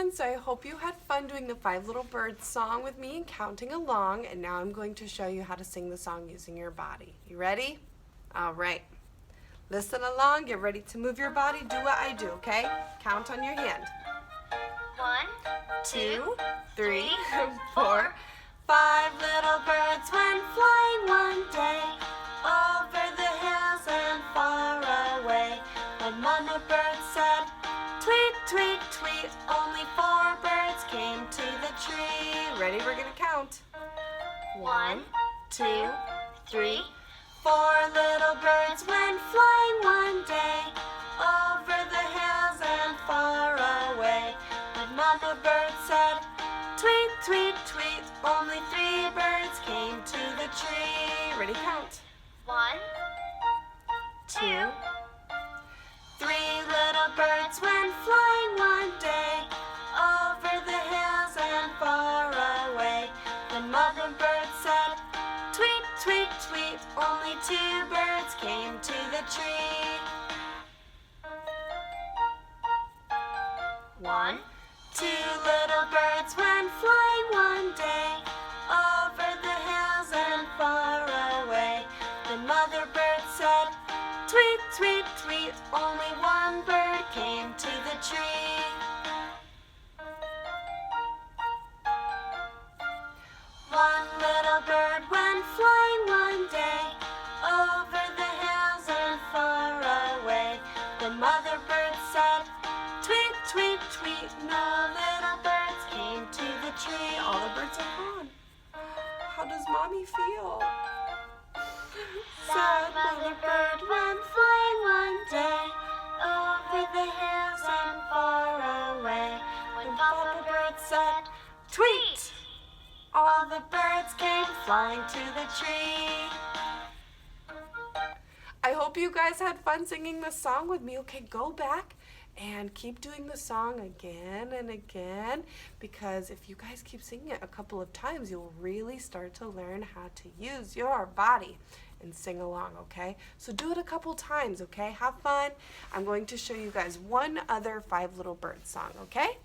everyone. So I hope you had fun doing the Five Little Birds song with me and counting along. And now I'm going to show you how to sing the song using your body. You ready? All right. Listen along. Get ready to move your body. Do what I do, okay? Count on your hand. 1, 2, 3, 4. 5 little birds went flying one day over the hills and far away. When Mama Bird said, tweet, tweet, tweet, only 4 birds came to the tree. Ready? We're gonna count. 1, 2, 3. 4 little birds went flying one day over the hills and far away. When Mama Bird said, tweet, tweet, tweet, only 3 birds came to the tree. Ready? Count. 1, 2. 3 little birds went flying one day over the hills and far away. When Mother Bird said, tweet, tweet, tweet, only 2 birds came to the tree. 1, 2 little birds went flying one day over the hills and far away. Then Mother Bird said, tweet, tweet, tweet, only 1 bird came to the tree. One little bird went flying one day over the hills and far away. Then Mother Bird said, tweet, tweet, tweet, no little birds came to the tree. All the birds are gone. How does Mommy feel? Sad Mother Bird went flying one day over the hills and far away. When Papa Bird said, tweet, all the birds came flying to the tree. I hope you guys had fun singing this song with me. Okay, go back and keep doing the song again and again, because if you guys keep singing it a couple of times, you'll really start to learn how to use your body and sing along, okay? So do it a couple times, okay? Have fun. I'm going to show you guys one other Five Little Birds song, okay?